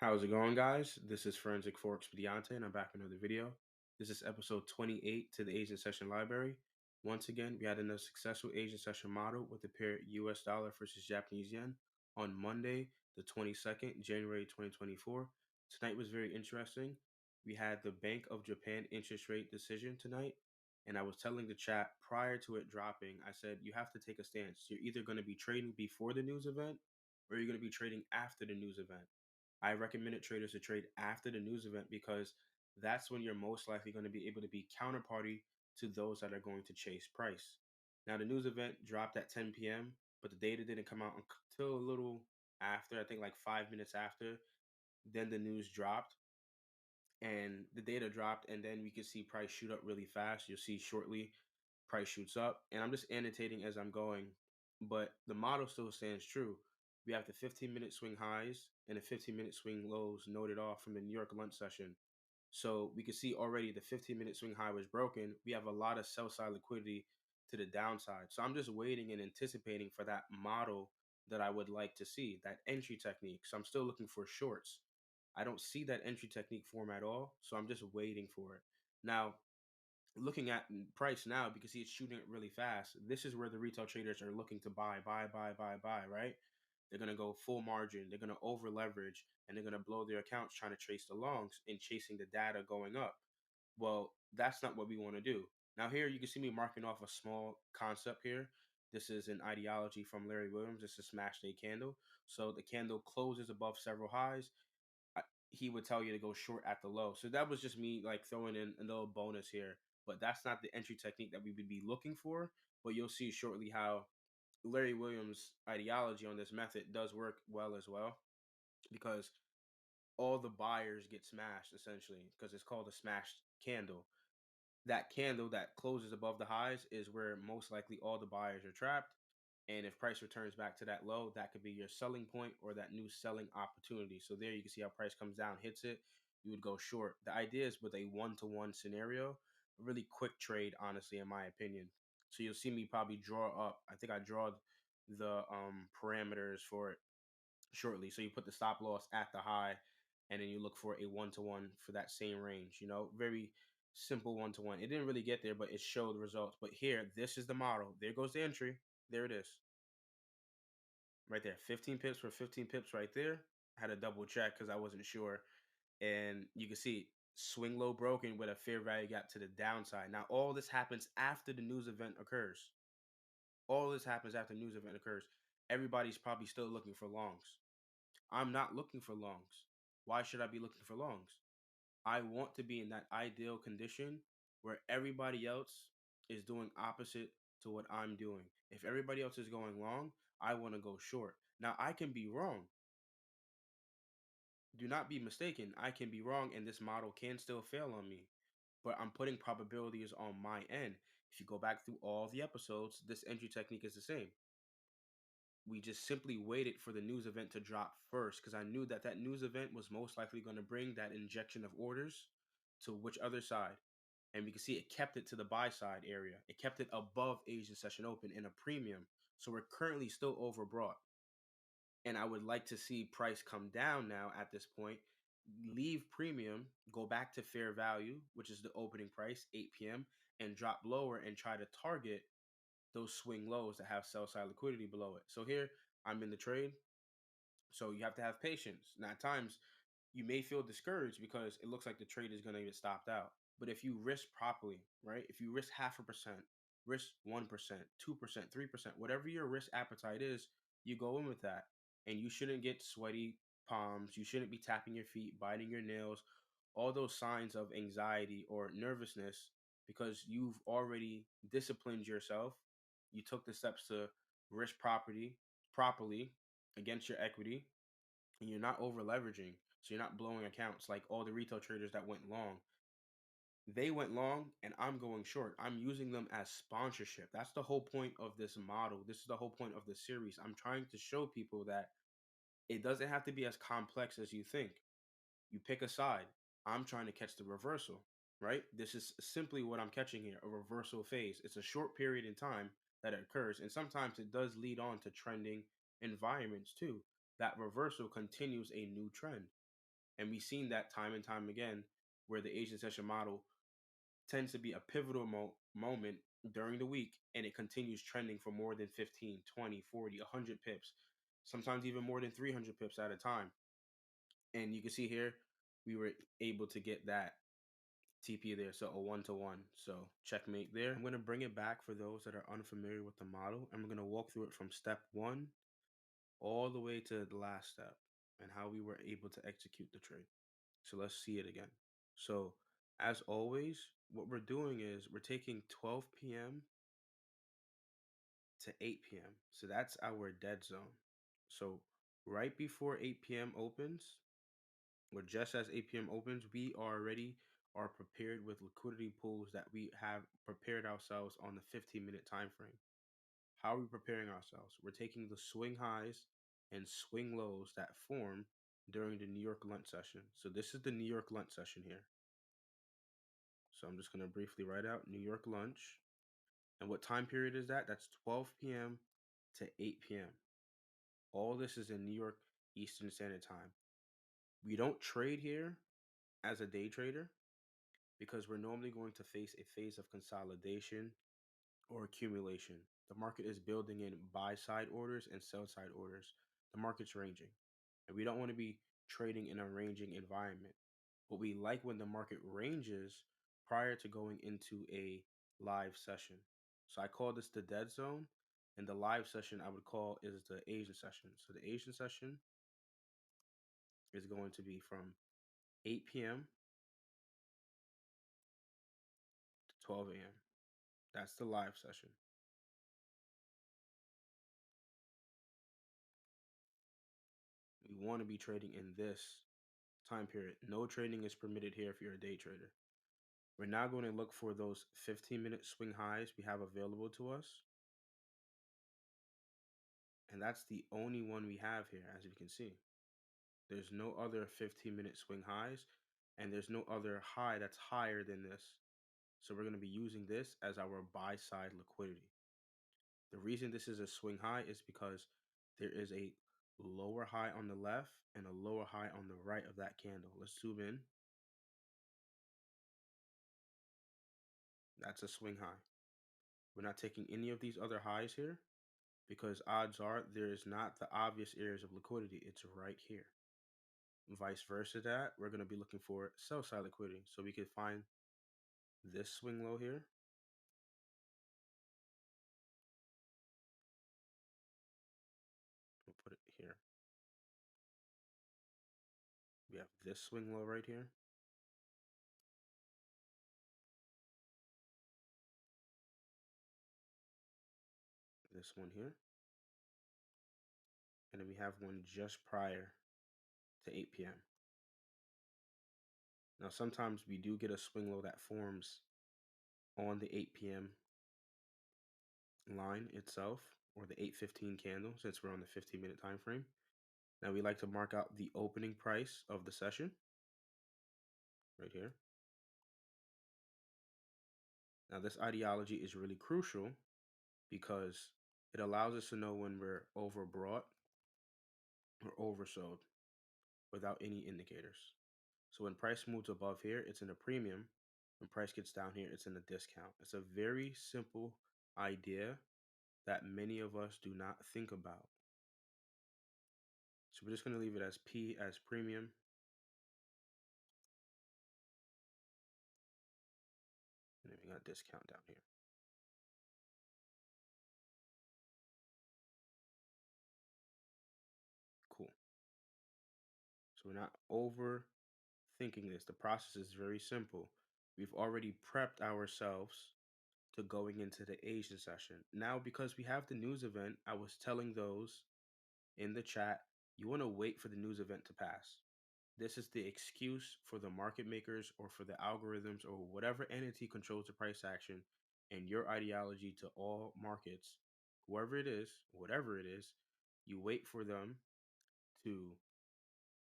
How's it going, guys? This is Forensic Forex Expediante, and I'm back with another video. This is episode 28 to the Asian Session Library. Once again, we had another successful Asian Session model with the pair US dollar versus Japanese yen on Monday, the 22nd, January 2024. Tonight was very interesting. We had the Bank of Japan interest rate decision tonight, and I was telling the chat prior to it dropping, I said, you have to take a stance. You're either going to be trading before the news event or you're going to be trading after the news event. I recommended traders to trade after the news event because that's when you're most likely going to be able to be counterparty to those that are going to chase price. Now, the news event dropped at 10 p.m., but the data didn't come out until a little after, I think like 5 minutes after. Then the news dropped and the data dropped, and then we could see price shoot up really fast. You'll see shortly price shoots up, and I'm just annotating as I'm going, but the model still stands true. We have the 15-minute swing highs and the 15-minute swing lows noted off from the New York lunch session. So we can see already the 15-minute swing high was broken. We have a lot of sell side liquidity to the downside. So I'm just waiting and anticipating for that model that I would like to see, that entry technique. So I'm still looking for shorts. I don't see that entry technique form at all. So I'm just waiting for it. Now, looking at price now, because it's shooting it really fast, this is where the retail traders are looking to buy, right? They're going to go full margin. They're going to over leverage and they're going to blow their accounts trying to trace the longs and chasing the data going up. Well, that's not what we want to do. Now, here you can see me marking off a small concept here. This is an ideology from Larry Williams. This is smash day candle. So the candle closes above several highs. He would tell you to go short at the low. So that was just me like throwing in a little bonus here. But that's not the entry technique that we would be looking for. But you'll see shortly how Larry Williams' ideology on this method does work well as well, because all the buyers get smashed essentially because it's called a smashed candle. That candle that closes above the highs is where most likely all the buyers are trapped. And if price returns back to that low, that could be your selling point or that new selling opportunity. So there you can see how price comes down, hits it, you would go short. The idea is with a one-to-one scenario, a really quick trade, honestly, in my opinion. So you'll see me probably draw up. I think I draw the parameters for it shortly. So you put the stop loss at the high, and then you look for a one-to-one for that same range. Very simple one-to-one. It didn't really get there, but it showed the results. But here, this is the model. There goes the entry. There it is. Right there. 15 pips for 15 pips right there. I had to double check because I wasn't sure. And you can see swing low broken with a fair value gap to the downside. Now, all this happens after the news event occurs. All this happens after the news event occurs. Everybody's probably still looking for longs. I'm not looking for longs. Why should I be looking for longs? I want to be in that ideal condition where everybody else is doing opposite to what I'm doing. If everybody else is going long, I want to go short. Now, I can be wrong. Do not be mistaken. I can be wrong, and this model can still fail on me. But I'm putting probabilities on my end. If you go back through all the episodes, this entry technique is the same. We just simply waited for the news event to drop first because I knew that that news event was most likely going to bring that injection of orders to which other side. And we can see it kept it to the buy side area. It kept it above Asian session open in a premium. So we're currently still overbought. And I would like to see price come down now at this point, leave premium, go back to fair value, which is the opening price, 8 p.m., and drop lower and try to target those swing lows that have sell side liquidity below it. So here I'm in the trade. So you have to have patience. Now, at times, you may feel discouraged because it looks like the trade is going to get stopped out. But if you risk properly, right? If you risk 0.5%, risk 1%, 2%, 3%, whatever your risk appetite is, you go in with that. And you shouldn't get sweaty palms. You shouldn't be tapping your feet, biting your nails, all those signs of anxiety or nervousness because you've already disciplined yourself. You took the steps to risk properly against your equity, and you're not over leveraging. So you're not blowing accounts like all the retail traders that went long. They went long and I'm going short. I'm using them as sponsorship. That's the whole point of this model. This is the whole point of the series. I'm trying to show people that it doesn't have to be as complex as you think. You pick a side. I'm trying to catch the reversal, right? This is simply what I'm catching here, a reversal phase. It's a short period in time that it occurs, and sometimes it does lead on to trending environments too. That reversal continues a new trend. And we've seen that time and time again where the Asian session model tends to be a pivotal moment during the week, and it continues trending for more than 15, 20, 40, 100 pips, sometimes even more than 300 pips at a time. And you can see here, we were able to get that TP there, so a 1-to-1. So checkmate there. I'm going to bring it back for those that are unfamiliar with the model, and we're going to walk through it from step one all the way to the last step and how we were able to execute the trade. So let's see it again. So as always, what we're doing is we're taking 12 p.m. to 8 p.m. So that's our dead zone. So right before 8 p.m. opens, or just as 8 p.m. opens, we already are prepared with liquidity pools that we have prepared ourselves on the 15-minute time frame. How are we preparing ourselves? We're taking the swing highs and swing lows that form during the New York lunch session. So this is the New York lunch session here. So I'm just going to briefly write out New York lunch. And what time period is that? That's 12 p.m. to 8 p.m. All this is in New York Eastern Standard Time. We don't trade here as a day trader because we're normally going to face a phase of consolidation or accumulation. The market is building in buy side orders and sell side orders. The market's ranging, and we don't want to be trading in a ranging environment. But we like when the market ranges prior to going into a live session. So I call this the dead zone, and the live session I would call is the Asian session. So the Asian session is going to be from 8 p.m. to 12 a.m. That's the live session. We want to be trading in this time period. No trading is permitted here if you're a day trader. We're now going to look for those 15-minute swing highs we have available to us. And that's the only one we have here, as you can see. There's no other 15-minute swing highs, and there's no other high that's higher than this. So we're going to be using this as our buy side liquidity. The reason this is a swing high is because there is a lower high on the left and a lower high on the right of that candle. Let's zoom in. That's a swing high. We're not taking any of these other highs here because odds are there is not the obvious areas of liquidity. It's right here. Vice versa that, we're going to be looking for sell side liquidity. So we could find this swing low here. We'll put it here. We have this swing low right here. This one here. And then we have one just prior to 8 p.m. Now, sometimes we do get a swing low that forms on the 8 p.m. line itself, or the 8:15 candle, since we're on the 15-minute time frame. Now, we like to mark out the opening price of the session right here. Now, this ideology is really crucial because it allows us to know when we're overbought or oversold without any indicators. So when price moves above here, it's in a premium. When price gets down here, it's in a discount. It's a very simple idea that many of us do not think about. So we're just going to leave it as P as premium. And then we got discount down here. Cool. So we're not overthinking this. The process is very simple. We've already prepped ourselves to going into the Asian session. Now, because we have the news event, I was telling those in the chat, you want to wait for the news event to pass. This is the excuse for the market makers or for the algorithms or whatever entity controls the price action and your ideology to all markets, whoever it is, whatever it is, you wait for them to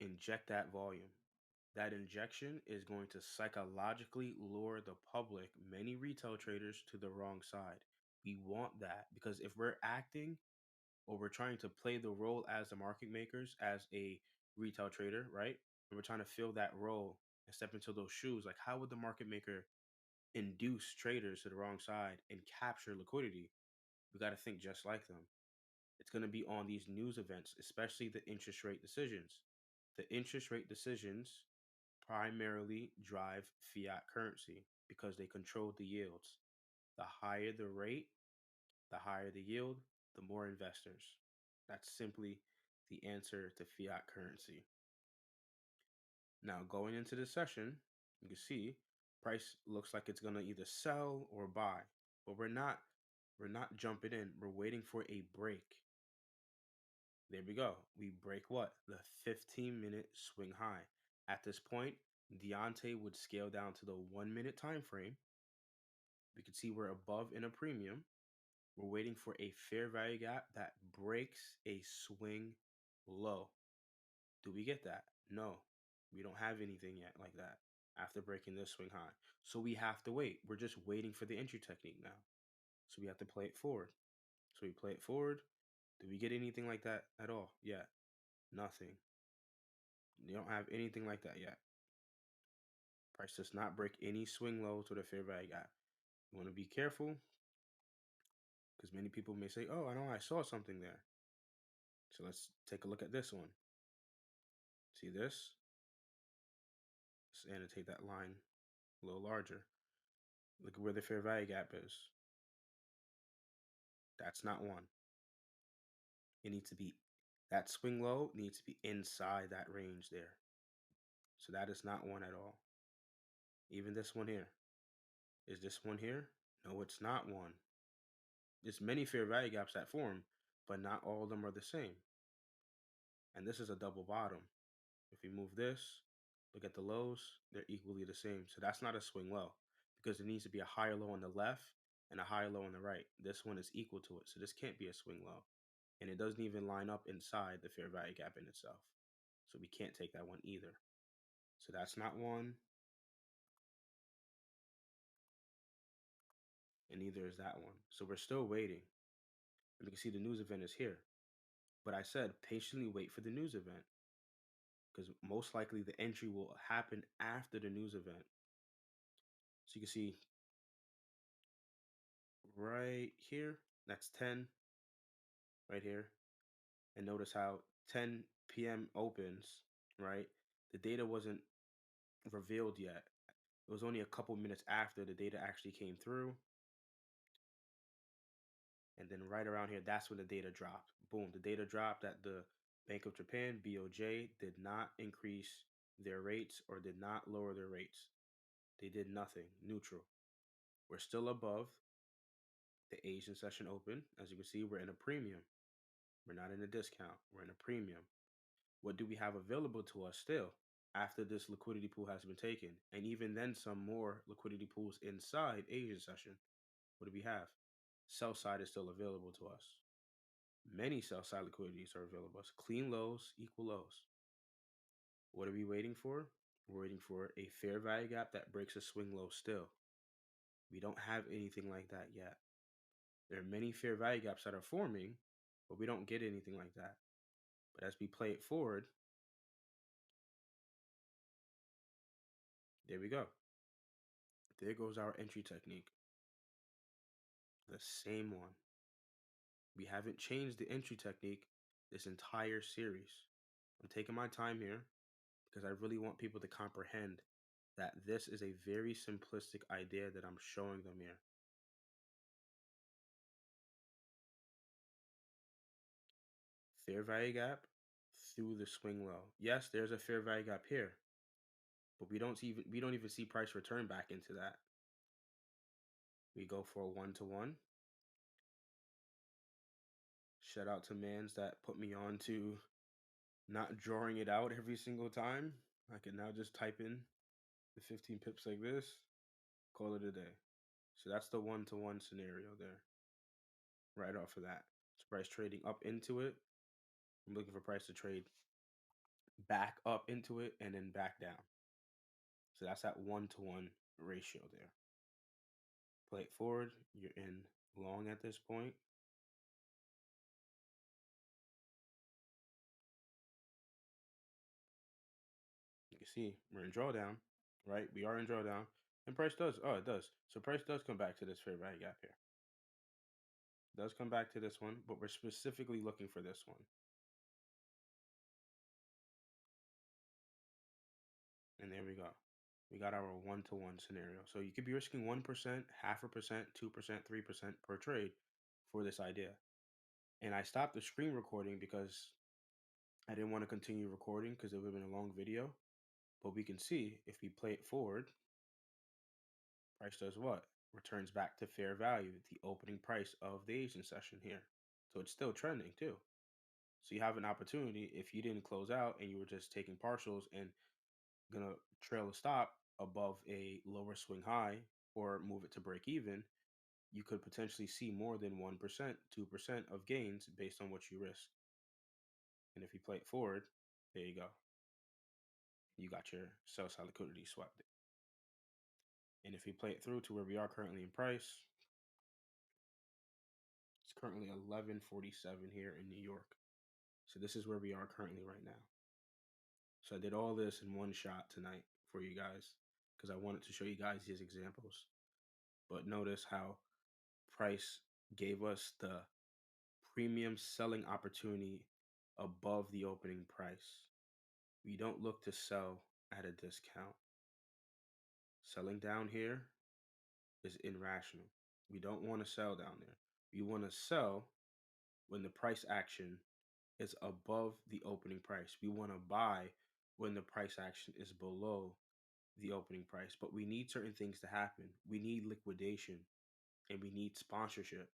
inject that volume. That injection is going to psychologically lure the public, many retail traders, to the wrong side. We want that because if we're acting or we're trying to play the role as the market makers, as a retail trader, right? and we're trying to fill that role and step into those shoes, like how would the market maker induce traders to the wrong side and capture liquidity? We got to think just like them. It's going to be on these news events, especially the interest rate decisions. The interest rate decisions primarily drive fiat currency because they control the yields. The higher the rate, the higher the yield, the more investors. That's simply the answer to fiat currency. Now, going into this session, you can see price looks like it's going to either sell or buy, but we're not jumping in. We're waiting for a break. There we go. We break what? The 15-minute swing high. At this point, Deontay would scale down to the 1-minute time frame. We can see we're above in a premium. We're waiting for a fair value gap that breaks a swing low. Do we get that? No, we don't have anything yet like that after breaking this swing high. So we have to wait. We're just waiting for the entry technique now. So we have to play it forward. So we play it forward. Do we get anything like that at all? Yeah, nothing. You don't have anything like that yet. Price does not break any swing lows with a fair value gap. You want to be careful because many people may say, oh, I know I saw something there. So let's take a look at this one. See this? Let's annotate that line a little larger. Look at where the fair value gap is. That's not one. It needs to be, that swing low needs to be inside that range there. So that is not one at all. Even this one here. Is this one here? No, it's not one. There's many fair value gaps that form, but not all of them are the same. And this is a double bottom. If we move this, look at the lows, they're equally the same. So that's not a swing low because there needs to be a higher low on the left and a higher low on the right. This one is equal to it. So this can't be a swing low. And it doesn't even line up inside the fair value gap in itself. So we can't take that one either. So that's not one. And neither is that one. So we're still waiting. And you can see the news event is here. But I said patiently wait for the news event because most likely the entry will happen after the news event. So you can see right here, that's 10 right here. And notice how 10 p.m. opens, right? The data wasn't revealed yet. It was only a couple minutes after the data actually came through. And then right around here, that's when the data dropped. Boom, the data dropped that the Bank of Japan, BOJ, did not increase their rates or did not lower their rates. They did nothing, neutral. We're still above the Asian session open. As you can see, we're in a premium. We're not in a discount. We're in a premium. What do we have available to us still after this liquidity pool has been taken? And even then, some more liquidity pools inside Asian session. What do we have? Sell side is still available to us. Many sell side liquidities are available. Clean lows equal lows. What are we waiting for? We're waiting for a fair value gap that breaks a swing low still. We don't have anything like that yet. There are many fair value gaps that are forming, but we don't get anything like that. But as we play it forward, there we go. There goes our entry technique. The same one. We haven't changed the entry technique this entire series. I'm taking my time here because I really want people to comprehend that this is a very simplistic idea that I'm showing them here. Fair value gap through the swing low. Yes, there's a fair value gap here, but we don't even see price return back into that. We go for a 1-to-1. Shout out to mans that put me on to not drawing it out every single time. I can now just type in the 15 pips like this, call it a day. So that's the 1-to-1 scenario there. Right off of that. It's price trading up into it. I'm looking for price to trade back up into it and then back down. So that's that 1-to-1 ratio there. Play it forward. You're in long at this point. can see we're in drawdown, right? We are in drawdown, and price does. Oh, it does. So price does come back to this fair value gap here. Does come back to this one, but we're specifically looking for this one. And there we go. We got our one-to-one scenario. So you could be risking 1%, 0.5%, 2%, 3% per trade for this idea. And I stopped the screen recording because I didn't want to continue recording because it would have been a long video. But we can see if we play it forward, price does what? Returns back to fair value, the opening price of the Asian session here. So it's still trending too. So you have an opportunity if you didn't close out and you were just taking partials and gonna trail a stop above a lower swing high or move it to break even, you could potentially see more than 1%, 2% of gains based on what you risk. And if you play it forward, there you go. You got your sell side liquidity swept. And if you play it through to where we are currently in price, it's currently 11:47 here in New York. So this is where we are currently right now. So I did all this in one shot tonight for you guys because I wanted to show you guys these examples. But notice how price gave us the premium selling opportunity above the opening price. We don't look to sell at a discount. Selling down here is irrational. We don't want to sell down there. We want to sell when the price action is above the opening price. We want to buy when the price action is below the opening price. But we need certain things to happen. We need liquidation and we need sponsorship.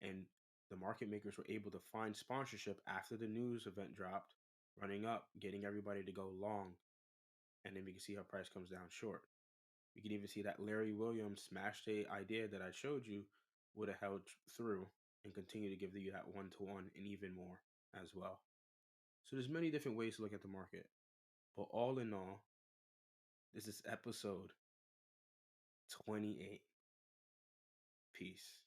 And the market makers were able to find sponsorship after the news event dropped, running up, getting everybody to go long. And then we can see how price comes down short. You can even see that Larry Williams smash day idea that I showed you would have held through and continue to give you that one-to-one and even more as well. So there's many different ways to look at the market. But all in all, this is episode 28. Peace.